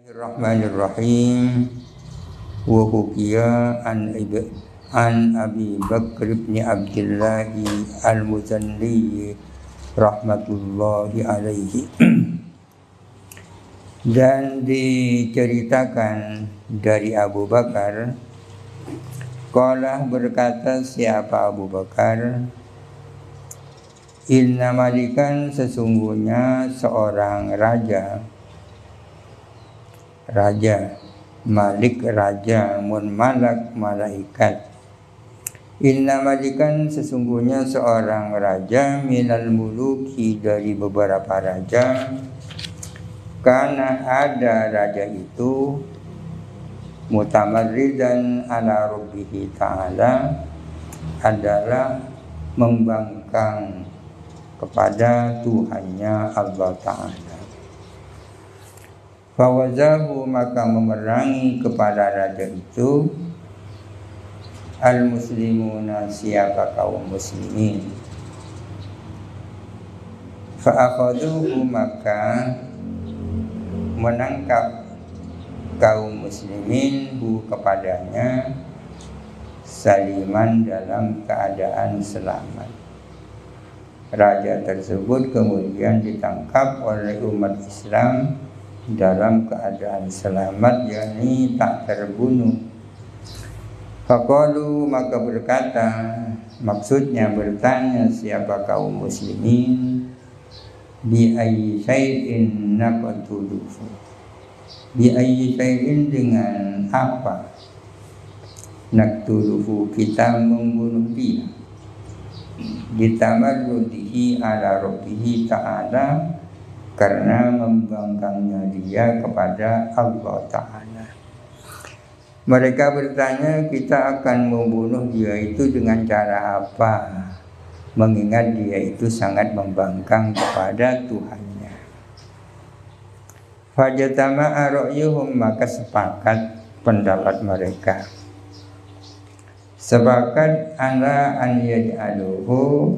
Bismillahirrahmanirrahim. Wa hukiya an Abi Bakr ibn Abdullah al-Muzanni rahmatullahi alaihi. Dan diceritakan dari Abu Bakar, qala berkata siapa Abu Bakar, inna malikan sesungguhnya seorang raja Malik raja, mun malak malaikat. Inna malikan sesungguhnya seorang raja, minal muluki dari beberapa raja. Karena ada raja itu mutamarridan ala rabbihi ta'ala, adalah membangkang kepada Tuhannya Allah Ta'ala. Fawazahu maka memerangi kepada raja itu al-muslimuna siapa kaum muslimin. Fa'akhaduhu maka menangkap kaum muslimin hu kepadanya saliman dalam keadaan selamat. Raja tersebut kemudian ditangkap oleh umat Islam dalam keadaan selamat, yakni tak terbunuh. Faqalu maka berkata, maksudnya bertanya siapa kaum muslimin, bi ayyi syai'in naqtuluhu, bi ayyi syai'in dengan apa naqtuluhu kita membunuh dia, ditamarrudihi ala rabbihi ta'ala, karena membangkangnya dia kepada Allah Ta'ala. Mereka bertanya, kita akan membunuh dia itu dengan cara apa, mengingat dia itu sangat membangkang kepada Tuhannya. Fajatama'a ra'yuhum maka sepakat pendapat mereka, sepakat ala an yaj'aluhu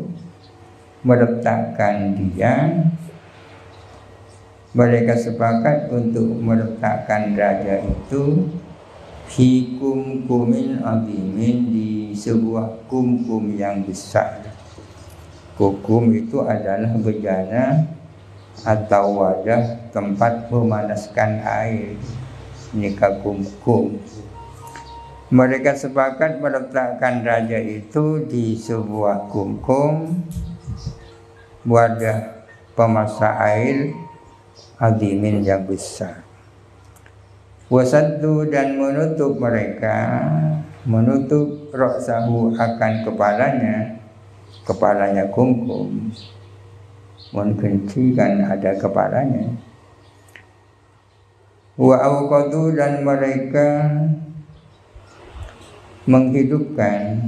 meletakkan dia. Mereka sepakat untuk meletakkan raja itu fi kumkumin azimin, di sebuah kumkum yang besar. Kumkum itu adalah bejana atau wadah tempat memanaskan air. Ini kumkum. Mereka sepakat meletakkan raja itu di sebuah kumkum, wadah pemasak air azimin yang besar. Wasaddu dan menutup mereka, menutup ra'sahu akan kepalanya kumkum. Mungkin kan ada kepalanya. Wa awqadu dan mereka menghidupkan,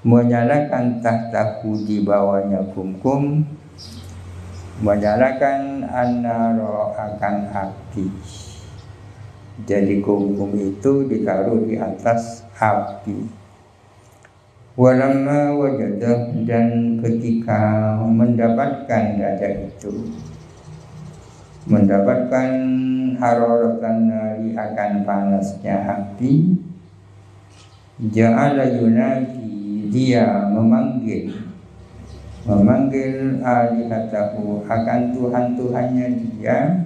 menyalakan tahtahu di bawahnya kumkum, menyalakan an-nara akan api. Jadi kumkum itu ditaruh di atas api. Walamma wajadah dan ketika mendapatkan raja itu, mendapatkan hararatan nari akan panasnya api, ja'ala yunadi, dia memanggil alihatahu akan Tuhan-Tuhannya dia,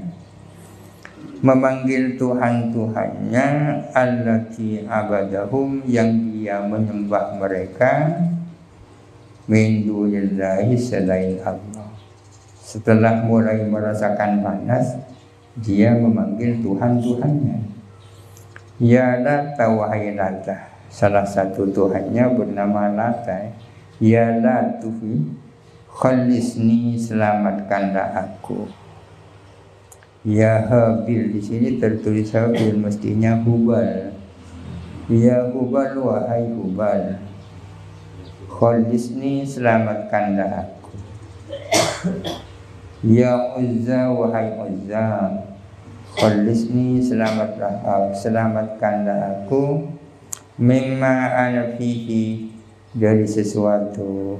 memanggil Tuhan-Tuhannya allati abadahum yang dia menyembah mereka, min dunillahi selain Allah. Setelah mulai merasakan panas, dia memanggil Tuhan-Tuhannya. Ya Lata wahai Lata, salah satu Tuhannya bernama Lata. Ya Latufi khalisni, selamatkanlah aku. Ya Habil, di sini tertulis Habil, mestinya Hubal. Ya Hubal wahai Hubal, khalisni, selamatkanlah aku. Ya Uzza wahai Uzza, khalisni, selamatkanlah aku. Mimma ana fihi, dari sesuatu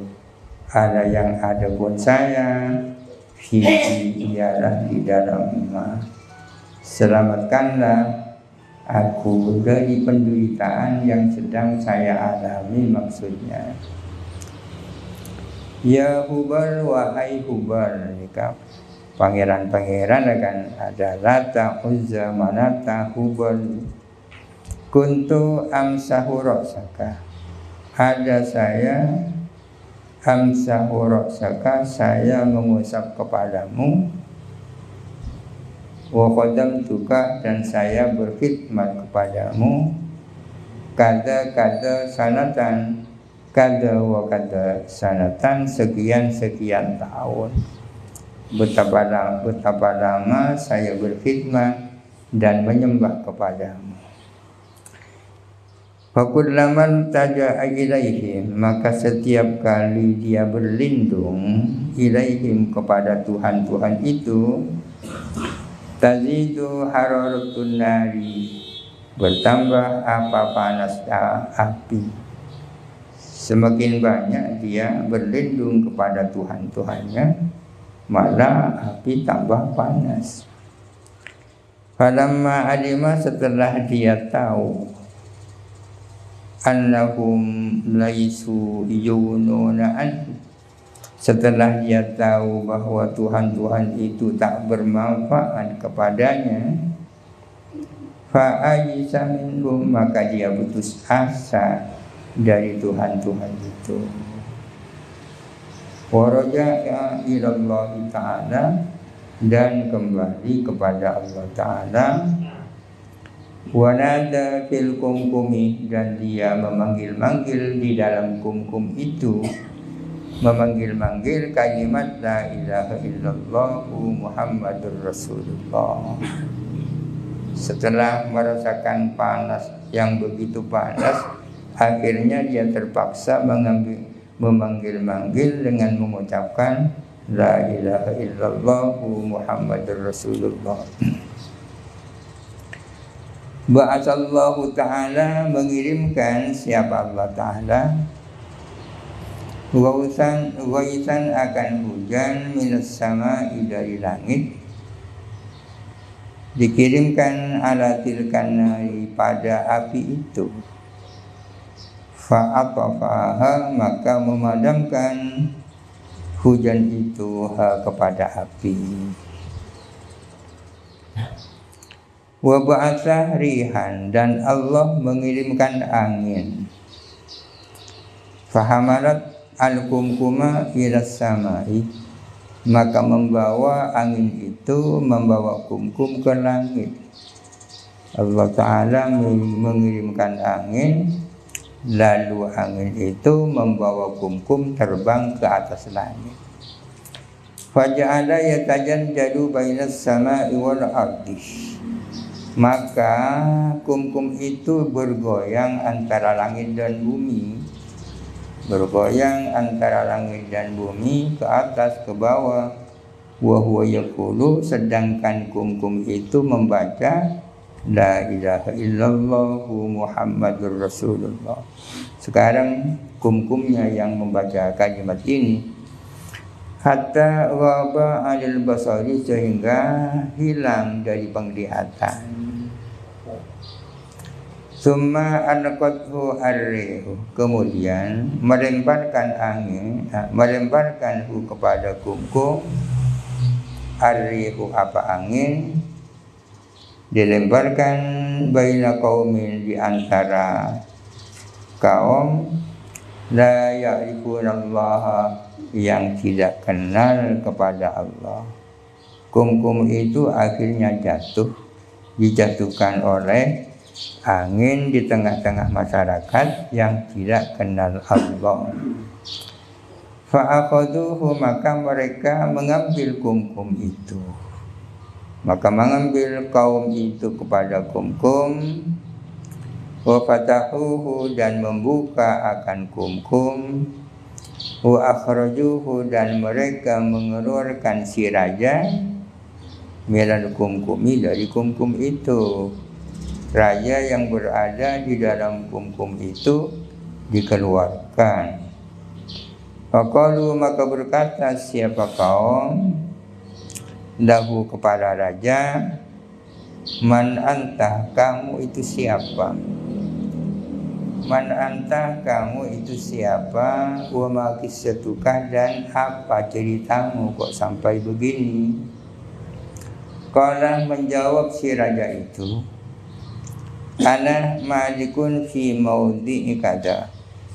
ada yang ada pun saya, fihi ialah di dalam selamatkanlah aku dari penderitaan yang sedang saya alami, maksudnya. Ya Hubal, wahai Hubal, pangeran-pangeran akan ada Lata, Uzza, Manata, Hubal. Kuntu amsahu ra'saka, ada saya amsahu ra'saka, saya mengusap kepadamu. Wa khadamtuka, dan saya berkhidmat kepadamu. Kada sanatan, kada wa kada sanatan, sekian tahun. Betapa lama saya berkhidmat dan menyembah kepadamu. Fakullaman taja'a ilaihim, maka setiap kali dia berlindung ilaihim kepada Tuhan-Tuhan itu, tazidu hararatun nari, bertambah apa panas api. Semakin banyak dia berlindung kepada Tuhan-Tuhannya, malah api tambah panas. Falamma alima, setelah dia tahu, annahum laisu yununa anhu, setelah dia tahu bahwa Tuhan-Tuhan itu tak bermanfaat kepadanya, fa'ayisa minhum, maka dia putus asa dari Tuhan-Tuhan itu. Waraja'a ilallahi ta'ala, dan kembali kepada Allah Ta'ala. Wanada fil kumkumi, dan dia memanggil-manggil di dalam kumkum itu, memanggil-manggil kalimat la ilaha illallah Muhammadur Rasulullah. Setelah merasakan panas yang begitu panas, akhirnya dia terpaksa memanggil-manggil dengan mengucapkan la ilaha illallah Muhammadur Rasulullah. Ba'asallahu ta'ala, mengirimkan siapa Allah Ta'ala, ghaisan akan hujan, minas sama'i, dari langit, dikirimkan ala tilkan nari, pada api itu. Fa'atafaha, maka memadamkan hujan itu kepada api. Wa ba'atha rihan, dan Allah mengirimkan angin. Fahamalat al-kumkuma ilas samai, maka membawa angin itu, membawa kumkum ke langit. Allah Ta'ala mengirimkan angin, lalu angin itu membawa kumkum terbang ke atas langit. Faja'ala yatajanjadu bainas samai wal ardi, maka kumkum itu bergoyang antara langit dan bumi, bergoyang antara langit dan bumi, ke atas ke bawah. Wa huwa yaqulu, sedangkan kumkum itu membaca la ilaha illallah Muhammadur Rasulullah. Sekarang kumkumnya yang membaca kalimat ini, hatta ghaba 'anil basari, sehingga hilang dari penglihatan. Summa anqadhu ar-rihu, kemudian melemparkan angin, melemparkan kepada kumkum, ar-rihu, apa angin, dilemparkan baina qaumin, di antara kaum la ya'rifunallaha, yang tidak kenal kepada Allah. Kumkum itu akhirnya jatuh, dijatuhkan oleh angin di tengah-tengah masyarakat yang tidak kenal Allah. Fa'akhaduhu, maka mereka mengambil kumkum itu, maka mengambil kaum itu kepada kumkum. Wa fatahuhu, dan membuka akan kumkum. Wa akhrajuhu, dan mereka mengeluarkan si raja, minal kumkumi, dari kumkum itu. Raja yang berada di dalam kumkum itu dikeluarkan. Faqalu, maka berkata siapa kaum, lahu, kepada raja, Man anta, kamu itu siapa? Man anta, kamu itu siapa? Wa ma qissatuka, dan apa ceritamu kok sampai begini? Qala, menjawab si raja itu, ana malikun fi maudhi'i kada.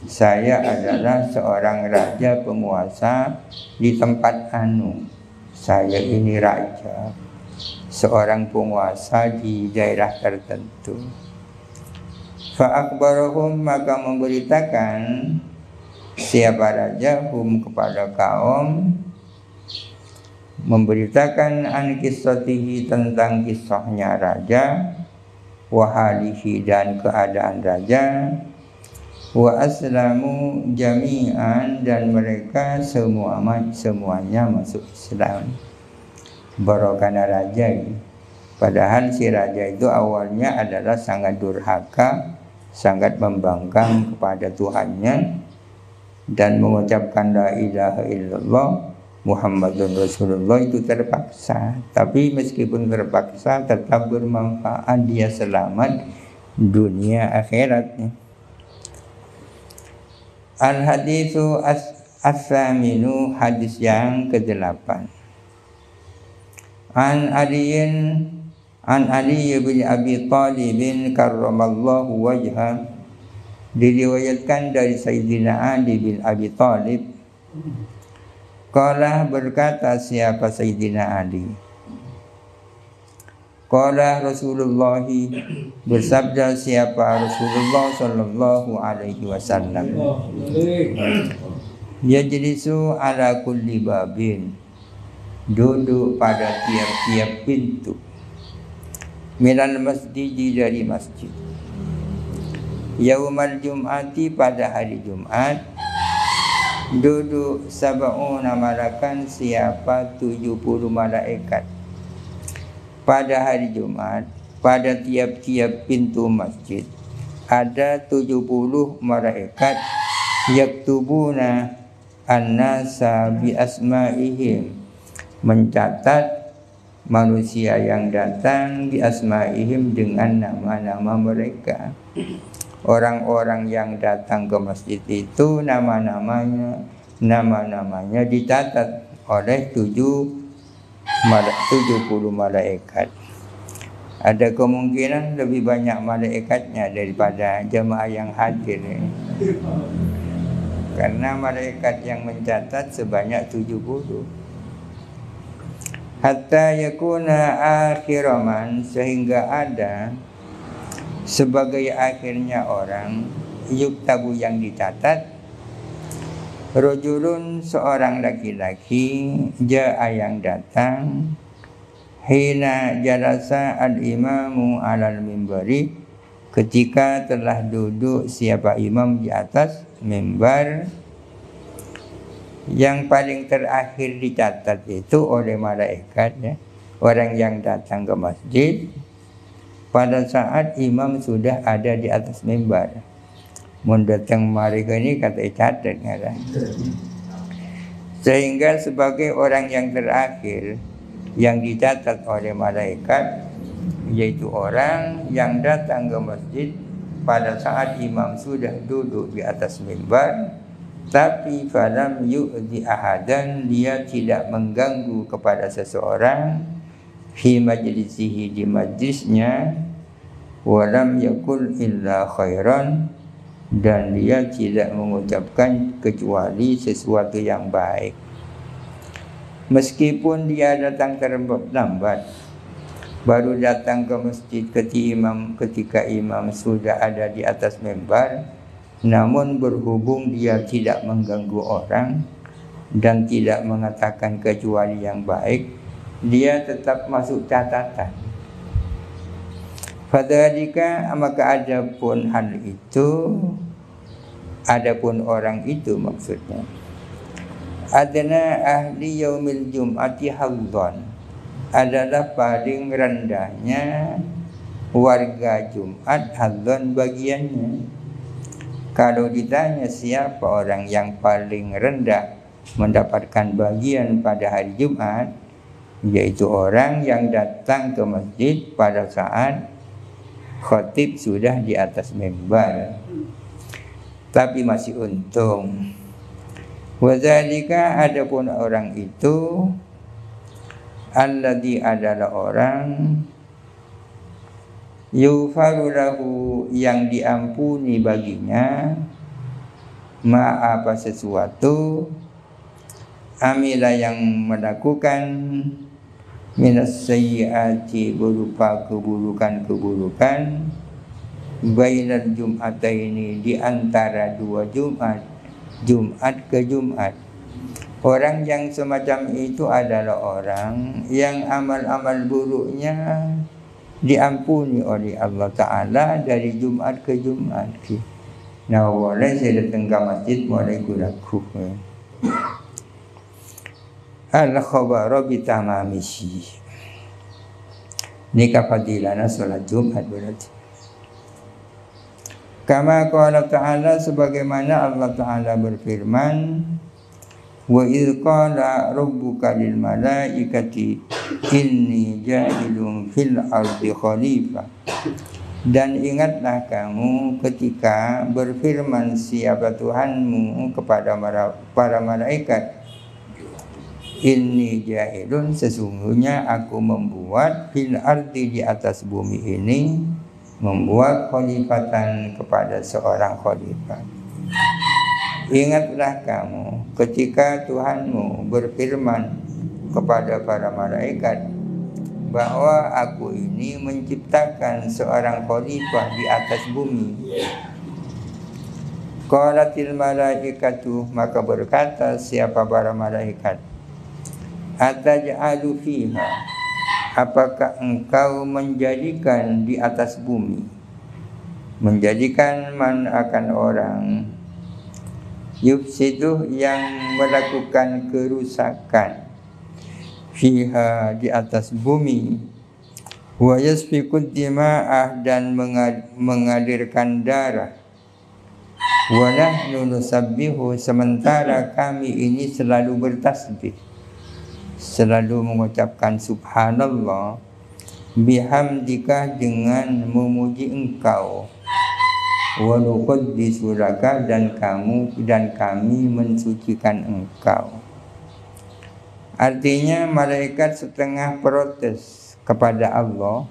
Saya adalah seorang raja penguasa di tempat anu. Saya ini raja, seorang penguasa di daerah tertentu. Fa'akbarahum, maka memberitakan siapa raja hum kepada kaum, memberitakan an kisatihi, tentang kisahnya raja, wa halihi, dan keadaan raja, wa aslamu jami'an, dan mereka semuanya masuk Islam. Barokana raja ini. Padahal si raja itu awalnya adalah sangat durhaka, sangat membangkang kepada Tuhannya, dan mengucapkan la ilaha illallah Muhammadun Rasulullah itu terpaksa. Tapi meskipun terpaksa tetap bermanfaat, dia selamat dunia akhiratnya. Al-haditsu as-saminu, hadis yang ke-8. An Ali bin Abi Thalib karramallahu wajha, diriwayatkan dari Sayyidina Ali bin Abi Thalib. Qala, berkata siapa Sayyidina Ali, qala Rasulullah, bersabda siapa Rasulullah sallallahu alaihi wasallam, yajlisu ala kulli babin, duduk pada tiap-tiap pintu, minal masjid, dari masjid, yaumal jum'ati, pada hari Jumat, duduk sab'una malakan, siapa 70 malaikat. Pada hari Jumat, pada tiap-tiap pintu masjid ada 70 malaikat, yaktubuna an-nasa bi asma'ihim, mencatat manusia yang datang bi asma'ihim, dengan nama-nama mereka. Orang-orang yang datang ke masjid itu nama-namanya dicatat oleh 70 malaikat. Ada kemungkinan lebih banyak malaikatnya daripada jemaah yang hadir, karena malaikat yang mencatat sebanyak 70. Hatta yakuna akhiraman, sehingga ada sebagai akhirnya orang, yuktabu, yang dicatat, rajulun, seorang laki-laki, jaa, yang datang, hina jalasa al-imamu alal mimbari, ketika telah duduk siapa imam di atas mimbar. Yang paling terakhir dicatat itu oleh malaikat, ya, orang yang datang ke masjid pada saat imam sudah ada di atas mimbar. Mun datang mereka ini kata catat, sehingga sebagai orang yang terakhir yang dicatat oleh malaikat, yaitu orang yang datang ke masjid pada saat imam sudah duduk di atas mimbar, tapi falam yu'di ahadan, dia tidak mengganggu kepada seseorang, fi majlisihi, di majlisnya, walam yakul illa khairan, dan dia tidak mengucapkan kecuali sesuatu yang baik. Meskipun dia datang terlambat, baru datang ke masjid ketika imam sudah ada di atas mimbar, namun berhubung dia tidak mengganggu orang dan tidak mengatakan kecuali yang baik, dia tetap masuk catatan. Fadzalika, maka adapun hal itu, adapun orang itu maksudnya, adna ahli yaumil jum'ati hawdhan, adalah paling rendahnya warga Jumat, hawdhan, bagiannya. Kalau ditanya siapa orang yang paling rendah mendapatkan bagian pada hari Jumat, yaitu orang yang datang ke masjid pada saat khatib sudah di atas mimbar, tapi masih untung. Wadzalika, adapun orang itu alladzi adalah orang yughfaru lahu, yang diampuni baginya ma apa sesuatu amila yang melakukan minas sayyiati, berupa keburukan-keburukan, bainal jum'ataini, di antara dua Jumat, Jumat ke Jumat. Orang yang semacam itu adalah orang yang amal-amal buruknya diampuni oleh Allah Ta'ala dari Jumat ke Jumat. Nah, boleh saya datang ke masjid mulai gulaku al-khabara bitamamishi. Ini kafadilana sholat Jumat berarti. Kama qala ta'ala, sebagaimana Allah Ta'ala berfirman, wa idh qala rabbuka lil malaikati inni ja'ilun fil ardi khalifah. Dan ingatlah kamu ketika berfirman siapa Tuhanmu kepada para malaikat, inni ja'ilun, sesungguhnya aku membuat fil ardi, di atas bumi ini, membuat khalifatan, kepada seorang khalifah. Ingatlah kamu ketika Tuhanmu berfirman kepada para malaikat bahwa aku ini menciptakan seorang khalifah di atas bumi. Qalatil malaikatu, maka berkata siapa para malaikat, ataj'alu fiha, apakah engkau menjadikan di atas bumi, menjadikan man akan orang, yufsiduh, yang melakukan kerusakan, fiha, di atas bumi, wa yasfikud dima'ah, dan mengalirkan darah, wa nahnu nusabbihu, sementara kami ini selalu bertasbih, selalu mengucapkan subhanallah, bihamdika, dengan memuji engkau, wa nuqaddisu laka, dan kami mensucikan engkau. Artinya malaikat setengah protes kepada Allah,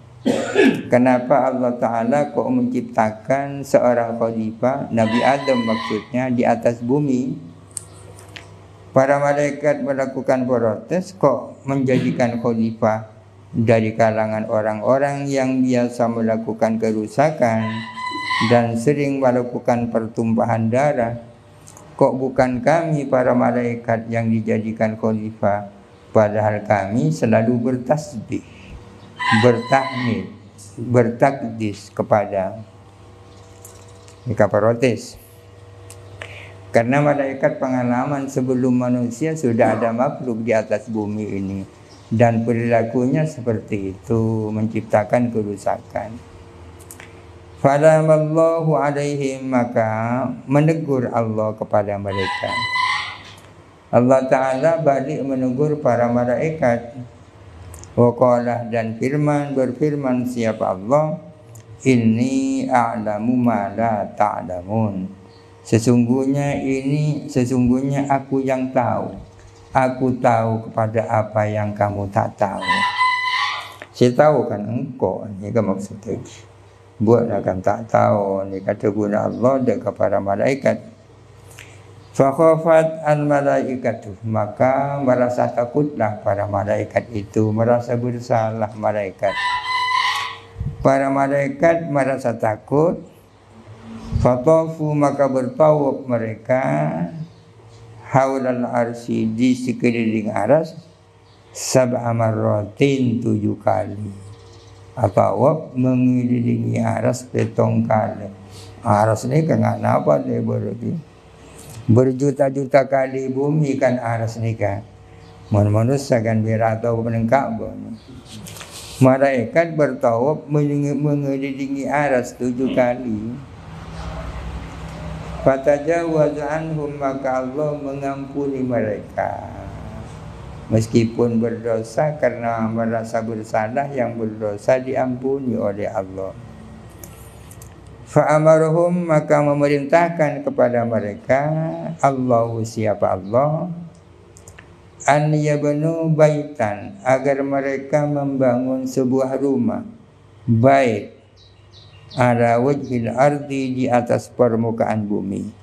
kenapa Allah Ta'ala kok menciptakan seorang khalifah, Nabi Adam maksudnya, di atas bumi. Para malaikat melakukan protes, kok menjadikan khalifah dari kalangan orang-orang yang biasa melakukan kerusakan dan sering melakukan pertumpahan darah. Kok bukan kami para malaikat yang dijadikan khalifah, padahal kami selalu bertasbih, bertahmid, bertakdis kepada mereka. Protes karena malaikat pengalaman sebelum manusia sudah ada makhluk di atas bumi ini, dan perilakunya seperti itu, menciptakan kerusakan. Falamallahu alaihim, maka menegur Allah kepada mereka. Allah Ta'ala balik menegur para malaikat. Waqalah, dan berfirman siapa Allah, inni a'lamu ma la ta'lamun. Sesungguhnya aku yang tahu. Aku tahu kepada apa yang kamu tak tahu. Saya tahu kan engkau, ini kan maksudnya. Buat akan tak tahu, ini kata guna Allah dan kepada malaikat. Fakhafat al malaikatu, maka merasa takutlah para malaikat itu, merasa bersalah malaikat. Para malaikat merasa takut. Fatafu, maka bertawaf mereka, haulal arsy, di sekeliling aras, sab'a marratin, 7 kali. Tawaf mengelilingi aras 7 kali. Aras ni kan apa dia berarti? Berjuta-juta kali bumi kan aras ni kan. Manusia kan beratau menengkap. Malaikat bertawaf mengelilingi aras 7 kali. Fatajawaz anhum, maka Allah mengampuni mereka. Meskipun berdosa karena merasa bersalah, yang berdosa diampuni oleh Allah. Fa'amaruhum, maka memerintahkan kepada mereka Allahu, siapa Allah, an yabnu baitan, agar mereka membangun sebuah rumah, bait, ala wajhil ardi, di atas permukaan bumi.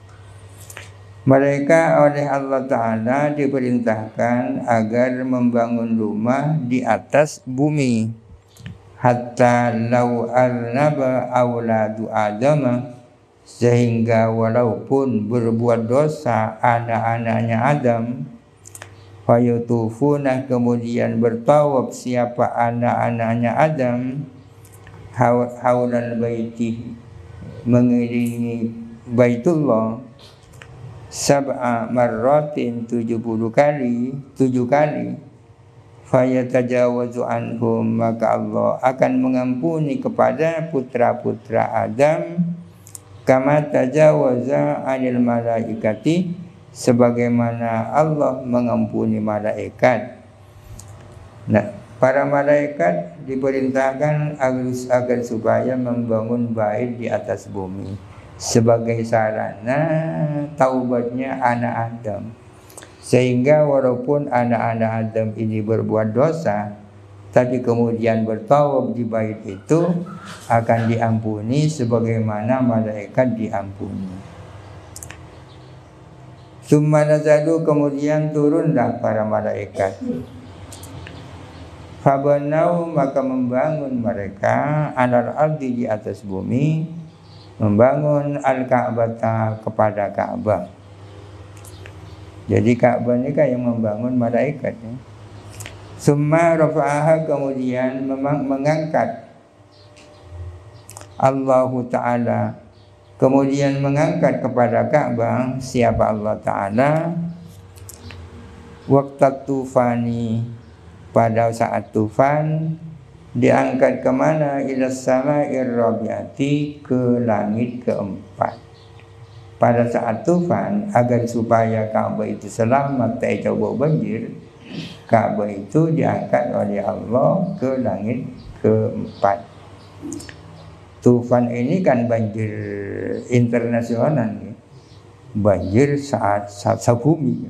Mereka oleh Allah Ta'ala diperintahkan agar membangun rumah di atas bumi. Hatta law arnaba awladu Adam, sehingga walaupun berbuat dosa anak-anaknya Adam, fayutufuna, kemudian bertawaf siapa anak-anaknya Adam, haulal baiti, mengelilingi Baitullah, sab'a marratin, 7 kali, fayatajawazu anhum, maka Allah akan mengampuni kepada putra-putra Adam, kama tajawaza anil malaikati, sebagaimana Allah mengampuni malaikat. Nah, para malaikat diperintahkan agar supaya membangun bait di atas bumi sebagai sarana taubatnya anak Adam, sehingga walaupun anak-anak Adam ini berbuat dosa, tapi kemudian bertawab di bait itu akan diampuni sebagaimana malaikat diampuni. Summa nazalu, kemudian turunlah para malaikat. Fabanau, maka membangun mereka alal ardi, di atas bumi, membangun al-Ka'bah, kepada Ka'bah. Jadi Ka'bah ini kan yang membangun malaikat. Summa rafa'aha, kemudian mengangkat Allah Ta'ala, kemudian mengangkat kepada Ka'bah siapa Allah Ta'ala, waqtat tufani, pada saat tufan, diangkat kemana? Ila sama'ir rabi'ati, ke langit keempat. Pada saat tufan, agar supaya Ka'bah itu selamat dari coba banjir, Ka'bah itu diangkat oleh Allah ke langit keempat. Tufan ini kan banjir internasional, banjir saat sebumi.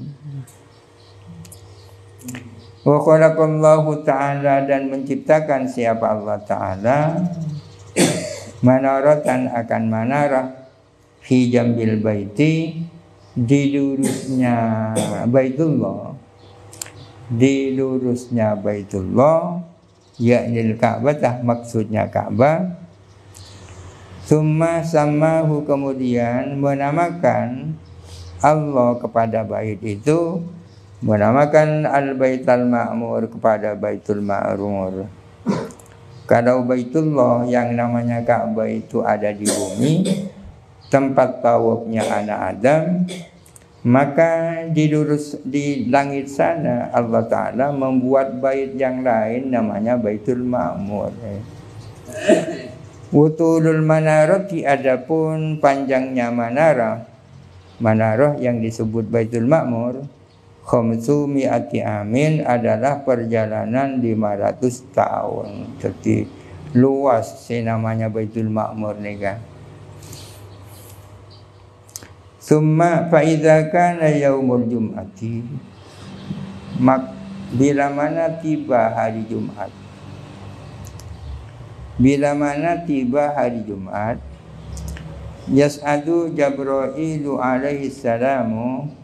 Wa khalaqallahu ta'ala, dan menciptakan siapa Allah Ta'ala, manaratan, akan manarah, fi jambil baiti, di lurusnya Baitullah, di lurusnya Baitullah, yakni Ka'bah, maksudnya Ka'bah. Summa samahu, kemudian menamakan Allah kepada bait itu, menamakan al-Baitul Ma'mur, kepada Baitul Ma'mur. Kalau Baitullah yang namanya Ka'bah itu ada di bumi, tempat tawafnya anak Adam, maka di langit sana Allah Ta'ala membuat bait yang lain namanya Baitul Ma'mur. Wutulul manarati, adapun panjangnya manarah yang disebut Baitul Ma'mur, khamsu mi'ati amin, adalah perjalanan 500 tahun. Jadi luas si namanya Baitul Ma'mur nih kan. Summa fa'idha kana yaumul jum'ati, bila mana tiba hari Jumat, bila mana tiba hari Jumat, yas'adu Jabrailu alaihi salamu,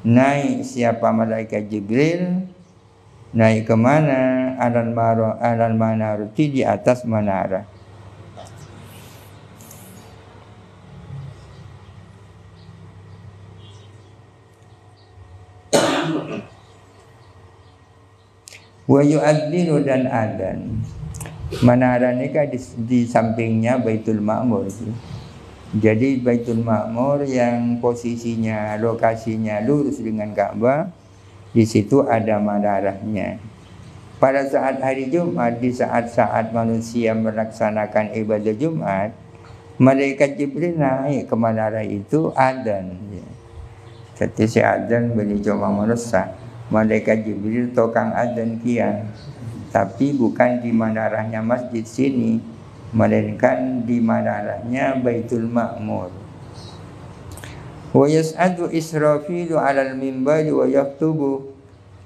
naik siapa malaikat Jibril, naik kemana? Alal manarati, di atas menara. Wa yu'adzinu, dan adzan. Menara ini kan di sampingnya Baitul Ma'mur. Jadi Baitul Ma'mur yang posisinya, lokasinya lurus dengan Ka'bah, di situ ada menaranya. Pada saat hari Jumat, di saat-saat manusia melaksanakan ibadah Jumat, malaikat Jibril naik ke menara itu, adzan. Jadi si adzan beli cuma manusia. malaikat Jibril tokang adzan kian, tapi bukan di manarahnya masjid sini, melainkan di manarahnya Baitul Ma'mur. Wa yas'adu Israfilu 'alal minbari wa yaktubu,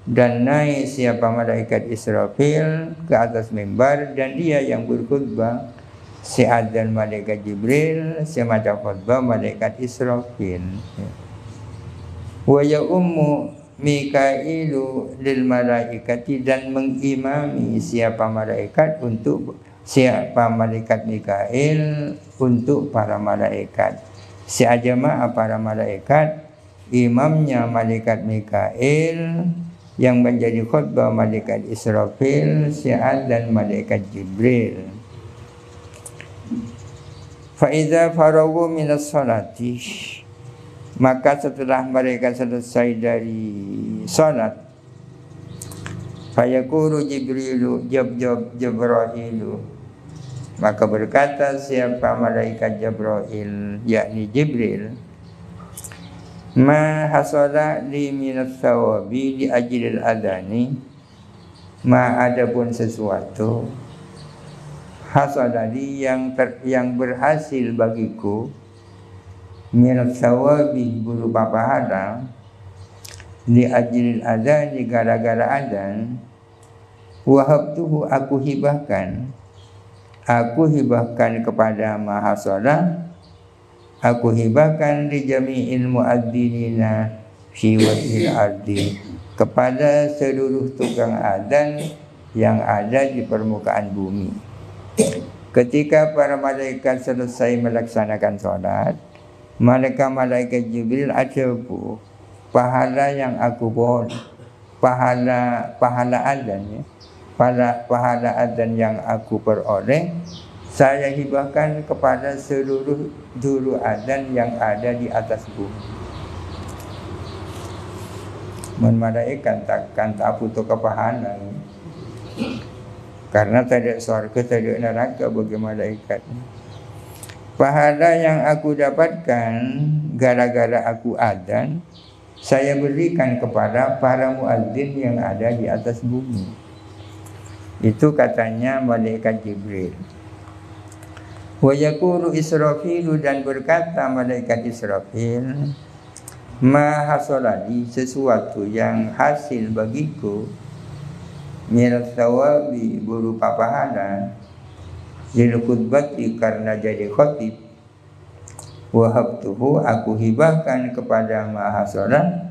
dan naik siapa malaikat Israfil ke atas mimbar dan dia yang berkhutbah. Si adzan malaikat Jibril, semacam khutbah malaikat Israfil. Wa ya ummu Mikailu lil malaikati, dan mengimami siapa malaikat Mikail untuk para malaikat. Si ajama para malaikat, imamnya malaikat Mikail, yang menjadi khutbah malaikat Israfil, si adzan malaikat Jibril. Faiza faragu minas salati, maka setelah mereka selesai dari salat, fayaqulu Jibrilu Jibrailu, maka berkata siapa malaikat Jibril, yakni Jibril, ma hasala li minas sawabi li ajlil adani, ma adapun sesuatu hasadali yang berhasil bagiku, minat sawabi berupa pahala, li ajril adani gara-gara adan, wahabtuhu aku hibahkan kepada mahasala, aku hibahkan li jami'il muadzzinina fi wajhil ardi, kepada seluruh tukang adan yang ada di permukaan bumi. Ketika para malaikat selesai melaksanakan sholat, malaikat Jibril ajabu pahala yang aku pohon, pahala adzan ya, pahala adzan yang aku peroleh, saya hibahkan kepada seluruh juru adzan yang ada di atas bumi. Malaikat takkan tak butuh kepahala. Karena tak ada surga, tak ada neraka bagi malaikat. Pahala yang aku dapatkan gara-gara aku adzan, saya berikan kepada para muadzin yang ada di atas bumi. Itu katanya malaikat Jibril. Wa yaqulu Israfilu, dan berkata malaikat Israfil, ma hasolali, sesuatu yang hasil bagiku, miras sawabi berupa pahala, lil khutbati karena jadi khatib, wahabtuhu aku hibahkan kepada mahasala,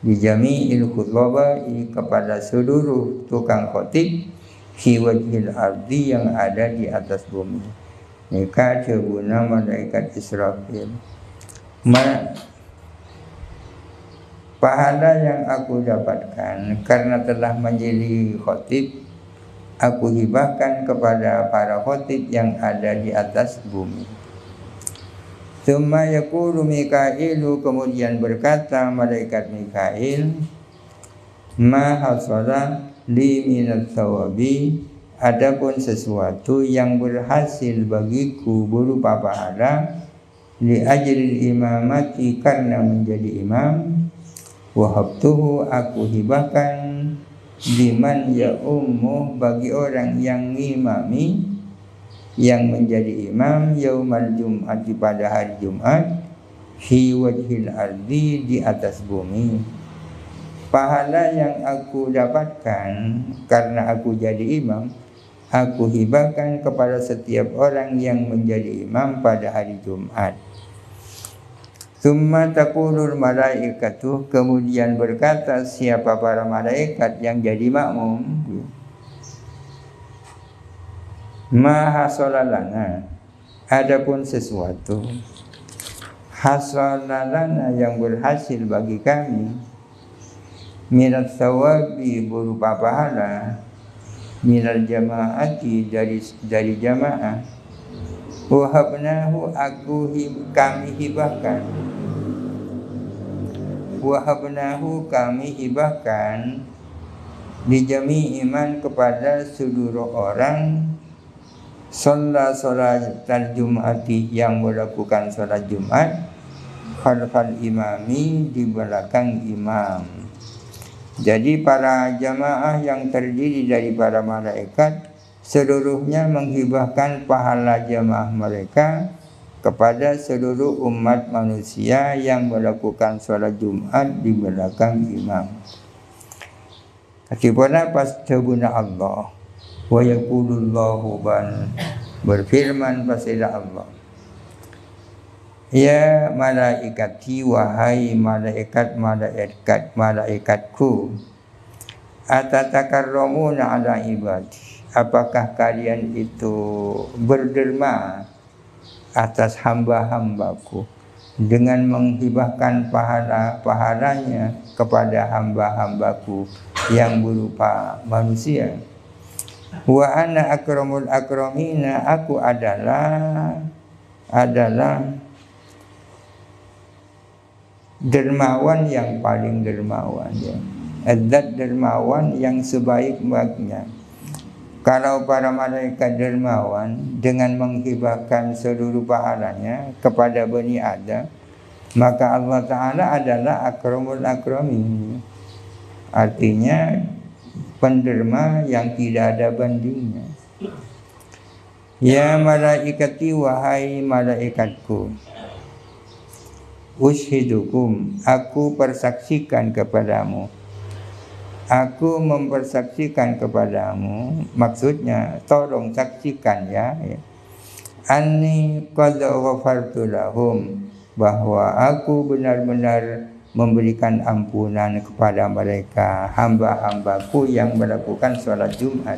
di jami'il khutbabai kepada seluruh tukang khatib, fi wajhil ardi yang ada di atas bumi. Nikah jabuna malaikat Israfil. Pahala yang aku dapatkan karena telah menjadi khatib, aku hibahkan kepada para khatib yang ada di atas bumi. Tsumma yaqulu Mikailu, kemudian berkata malaikat Mikail, ma hasala li minat thawabi, adapun sesuatu yang berhasil bagiku berupa pahala, li ajril imamati karena menjadi imam, wahabtuhu aku hibahkan liman ya ummu bagi orang yang ngimami, yang menjadi imam, yaumal jum'ati pada hari Jumat, fi wajhil ardi di atas bumi. Pahala yang aku dapatkan karena aku jadi imam, aku hibahkan kepada setiap orang yang menjadi imam pada hari Jumat. Tsumma taqulul malaikatu, kemudian berkata siapa para malaikat yang jadi makmum, ma hasolalana, adapun sesuatu hasolalana yang berhasil bagi kami, minat sawabi berupa pahala, minal jamaati dari jamaah, wahabnahu kami hibahkan, wahabnahu kami hibahkan di jami iman kepada seluruh orang sholat Jum'ati yang melakukan sholat Jumat, khalfal imami di belakang imam. Jadi para jamaah yang terdiri dari para malaikat seluruhnya menghibahkan pahala jamaah mereka kepada seluruh umat manusia yang melakukan sholat Jumat di belakang imam. Akibatnya pastabuna Allah wa yaqulullahu ban, berfirman pasida Allah, ya malaikati, wahai malaikatku, atatakarramuna ala ibadi, apakah kalian itu berderma atas hamba-hambaku dengan menghibahkan pahalanya kepada hamba-hambaku yang berupa manusia. Wa ana akramul akramina, aku adalah dermawan yang paling dermawan, ya. Adzat dermawan yang sebaik-baiknya. Kalau para malaikat dermawan dengan menghibahkan seluruh pahalanya kepada Bani Adam, maka Allah Ta'ala adalah akramul akramin. Artinya penderma yang tidak ada bandingnya. Ya malaikati, wahai malaikatku, ushidukum, aku persaksikan kepadamu, aku mempersaksikan kepadamu, maksudnya tolong saksikan, ya. Anni qad ghafartu lahum, bahwa aku benar-benar memberikan ampunan kepada mereka, hamba-hambaku yang melakukan sholat Jumat.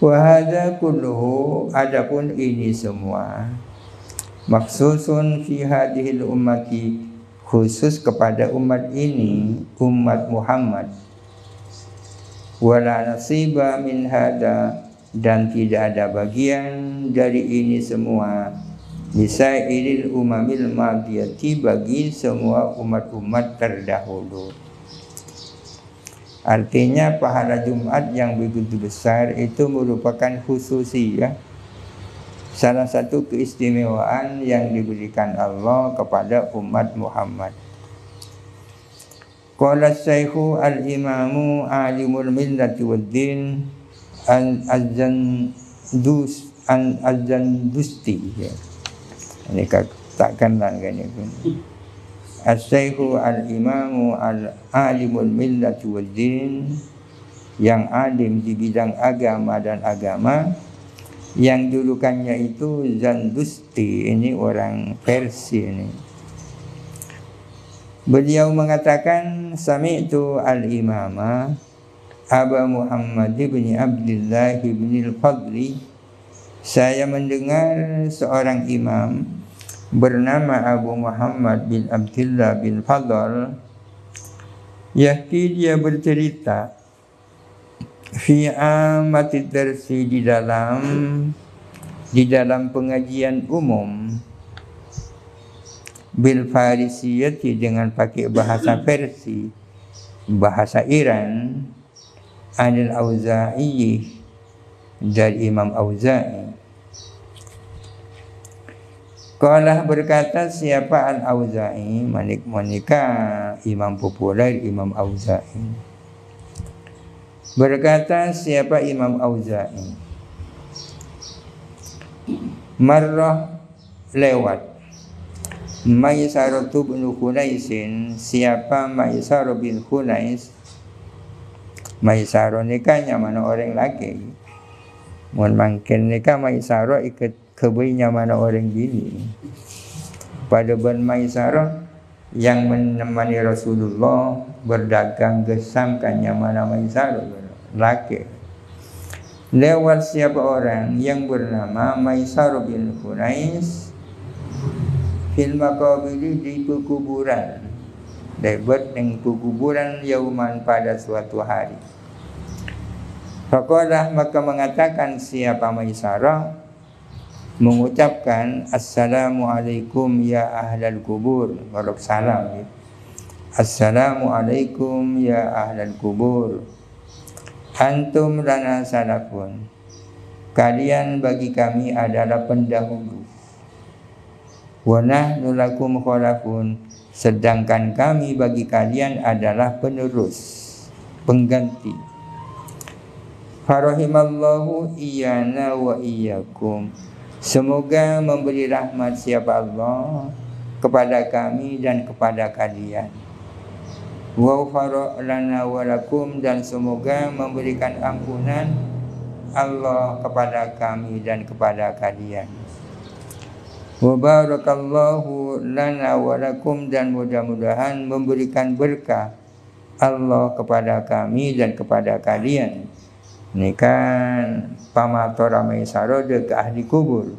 Wa hadza kulluhu, adapun ini semua, maksusun fi hadhil ummati, khusus kepada umat ini, umat Muhammad. Wala nasiba min hada, dan tidak ada bagian dari ini semua lisairil umamil madiyati, bagi semua umat-umat terdahulu. Artinya pahala Jumat yang begitu besar itu merupakan khususiyah, salah satu keistimewaan yang diberikan Allah kepada umat Muhammad. Qala Syekhu al-Imamu alimul millati waddin al-Zandusti, ya. Ini takkan gini pun. As-Syekhu al-Imamu al-Alimul millati waddin, yang alim di bidang agama dan agama, yang julukannya itu Zandusti, ini orang Persia ini. Beliau mengatakan, sami'tu al-imama Aba Muhammad bin Abdullah bin al-Fadli, saya mendengar seorang imam bernama Abu Muhammad bin Abdullah bin Fadl, dia bercerita fi amatid darsi, di dalam pengajian umum, bil farisiyati, dengan pakai bahasa Persia, bahasa Iran, anil Auza'i, dari Imam Auza'i. Qalah, berkata siapa Al-Auza'i, manika imam populer Imam Auza'i. Berkata siapa Imam Auza'i, marrah, lewat, Maisaratu bin Khunaisin, siapa Maisar bin Khunais. Maisaro nikahnya mana orang laki, mun mangkin nikah Maisaro ikut kebuinya mana orang bini. Pada ban Maisaro yang menemani Rasulullah berdagang gesamkannya mana Maisaro laki. Lewat siapa orang yang bernama Maisar bin Khunais fil maqabili, di pekuburan, debat dengan pekuburan, yauman, pada suatu hari. Faqalah, maka mengatakan siapa Maisarah, mengucapkan assalamualaikum ya ahlal kubur, warok salam, ya. Assalamualaikum ya ahlal kubur, antum lana salafun, kalian bagi kami adalah pendahulu, wa nahnu lakum khalafun, sedangkan kami bagi kalian adalah penerus, pengganti. Farahimallahu iyana wa iyyakum. Semoga memberi rahmat siapa Allah kepada kami dan kepada kalian. Wa ghafara lana wa lakum, dan semoga memberikan ampunan Allah kepada kami dan kepada kalian. Wa barakallahu lana wa lakum, dan mudah-mudahan memberikan berkah Allah kepada kami dan kepada kalian. Ini kan pamatora maisaro ke ahli kubur.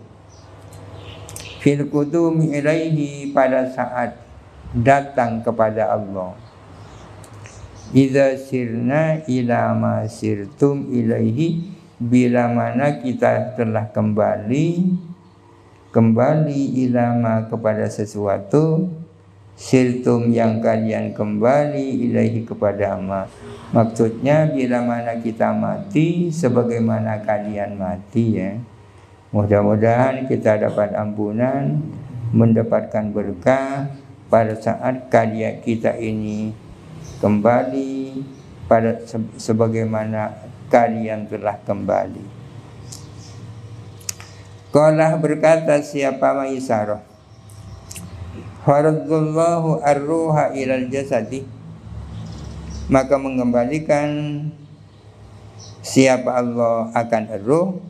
Fil qudumi ilaihi, pada saat datang kepada Allah. Idza sirna ila ma sirtum ilaihi, bila mana kita telah kembali ilama kepada sesuatu, sirtum yang kalian kembali ilaihi kepada ma. Maksudnya bila mana kita mati sebagaimana kalian mati ya. Mudah-mudahan kita dapat ampunan, mendapatkan berkah pada saat kita ini kembali pada sebagaimana kalian telah kembali. Qala berkata siapa Maisarah, faradallahu ar-ruha ilal jasadi, maka mengembalikan siapa Allah akan ar-ruh,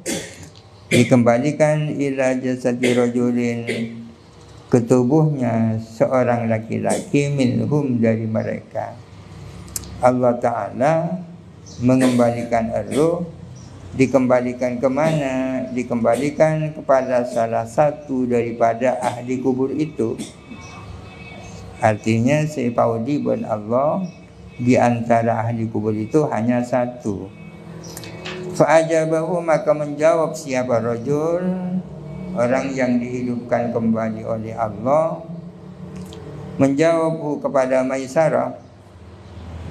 dikembalikan ila jasadi rajulin, ke tubuhnya seorang laki-laki, minhum dari mereka. Allah Ta'ala mengembalikan ar-ruh, dikembalikan kemana? Dikembalikan kepada salah satu daripada ahli kubur itu. Artinya Sayyidi bin Allah di antara ahli kubur itu hanya satu. Fa'ajabahu, maka menjawab siapa rajul, orang yang dihidupkan kembali oleh Allah, menjawab kepada Maisarah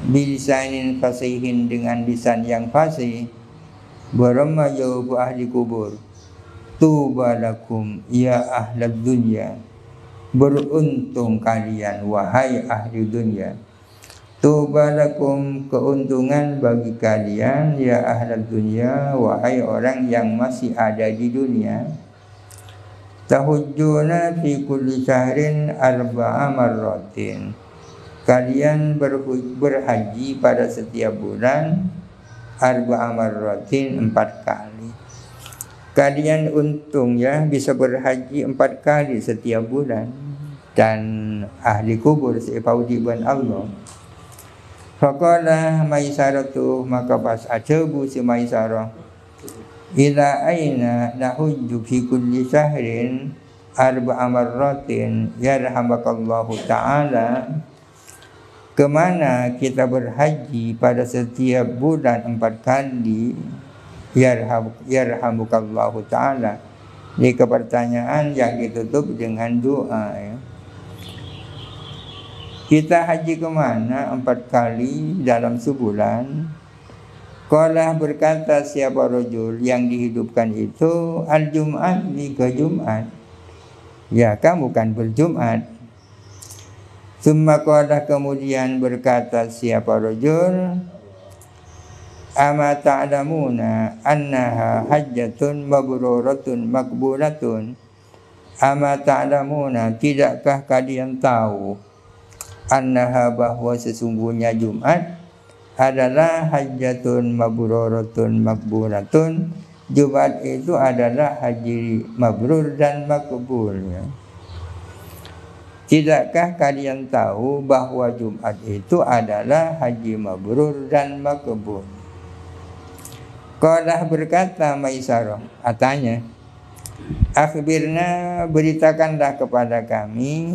bilisanin fasihin, dengan lisan yang fasih. Berama jawabu ahli kubur, tuba lakum ya ahlad dunya, beruntung kalian wahai ahli dunia. Tuba lakum, keuntungan bagi kalian ya ahlad dunya, wahai orang yang masih ada di dunia. Tahujjuna fi kulli syahrin arba'a marratin, kalian berhaji pada setiap bulan arba'a marratin, 4 kali. Kalian untung ya bisa berhaji 4 kali setiap bulan. Dan ahli kubur Sayyidi bin Allah, faqala Maisaratu, maka pas ajabu si Maisarah, ila aina nahujju fi kulli syahrin arba'a marratin yarhamakallahu ta'ala, kemana kita berhaji pada setiap bulan 4 kali, yarhamukallahu ta'ala. Ini pertanyaan yang ditutup dengan doa ya. Kita haji kemana 4 kali dalam sebulan? Qala berkata siapa rajul yang dihidupkan itu, al-Jum'at, di ke Jumat. Ya, kamu kan berjumat. Summa qala, kemudian berkata siapa rajul, ama ta'lamuna annaha hajjatun mabruratun makbulatun. Ama ta'lamuna, tidakkah kalian tahu, annaha, bahwa sesungguhnya Jumat adalah hajjatun mabruratun makbulatun. Jumat itu adalah haji mabrur dan makbul ya. Tidakkah kalian tahu bahwa Jumat itu adalah haji mabrur dan makbul? Qala berkata Maisarah, atanya, akhbirna, beritakanlah kepada kami,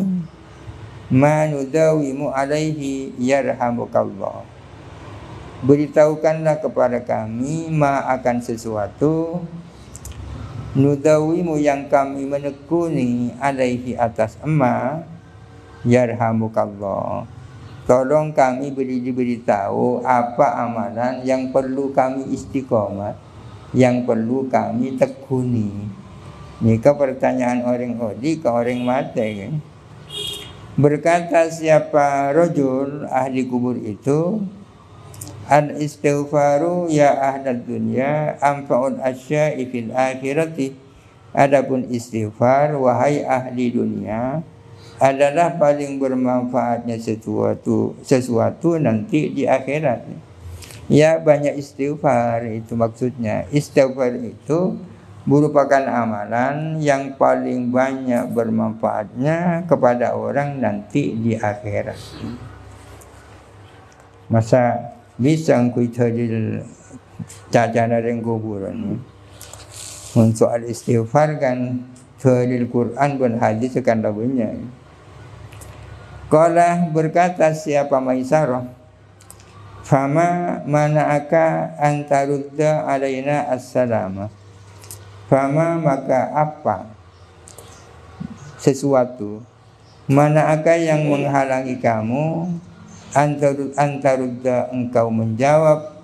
ma nudawimu alaihi yarhamukallah, beritahukanlah kepada kami ma akan sesuatu, nudawimu yang kami menekuni, alaihi atas ma, yarhamukallah, tolong kami diberitahu apa amalan yang perlu kami istiqomah, yang perlu kami tekuni. Ini pertanyaan orang hodi ke orang mati kan? Berkata siapa rajul ahli kubur itu, al istighfaru ya ahlad dunya anfa'ul asya'i fil akhirati. Adapun istighfar wahai ahli dunia adalah paling bermanfaatnya sesuatu nanti di akhirat. Ya, banyak istighfar itu maksudnya. Istighfar itu merupakan amalan yang paling banyak bermanfaatnya kepada orang nanti di akhirat. Masa bisa kita di cacana dan kuburan untuk al-istighfar kan dalil Quran dan hadis kan lagunya. Qala berkata siapa Maisarah, fama mana'aka antarudda alaina assalama. Fama maka apa sesuatu mana'aka yang menghalangi kamu antarudda engkau menjawab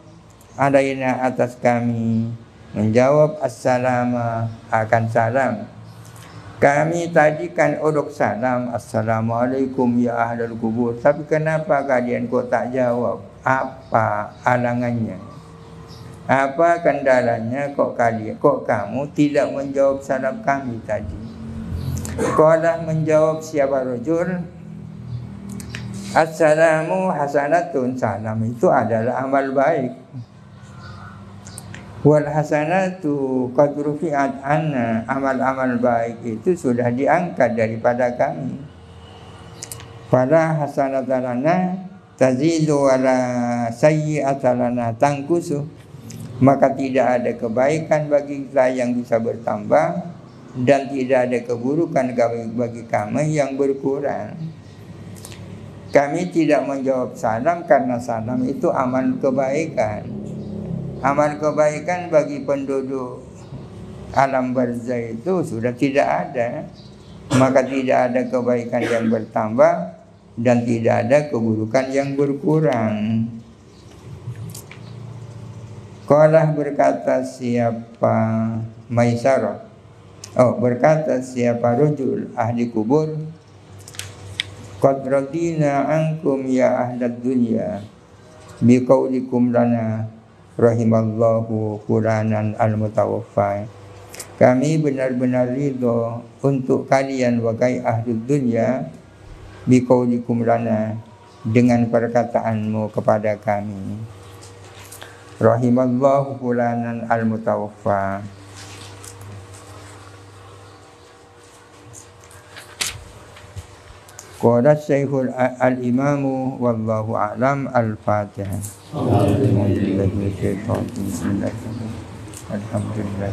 alaina atas kami, menjawab assalama akan salam. Kami tadi kan odok salam, assalamualaikum ya ahlul kubur. Tapi kenapa kalian kok tak jawab? Apa halangannya? Apa kendalanya kok kamu tidak menjawab salam kami tadi? Qala menjawab siapa rajul, assalamu hasanatun, salam itu adalah amal baik. Wal hasanatu qad rufi'at anna, amal-amal baik itu sudah diangkat daripada kami. Fala hasanata lana tazidu wala sayyi'ata lana tangkusu, maka tidak ada kebaikan bagi kita yang bisa bertambah dan tidak ada keburukan bagi kami yang berkurang. Kami tidak menjawab salam karena salam itu amal kebaikan. Amal kebaikan bagi penduduk alam barzah itu sudah tidak ada. Maka tidak ada kebaikan yang bertambah dan tidak ada keburukan yang berkurang. Qalah berkata siapa Maisarah, berkata siapa rajul ahli kubur, qad radina ankum ya ahlad dunya biqaulikum lana rahimallahu fulanan al-mutawaffa. Kami benar-benar ridho untuk kalian wahai ahli dunia biqaulikum lana, dengan perkataanmu kepada kami, rahimallahu fulanan al-mutawaffa. Qala Syekhul al-Imamu wallahu a'lam. Al-Fatihah. Alhamdulillah.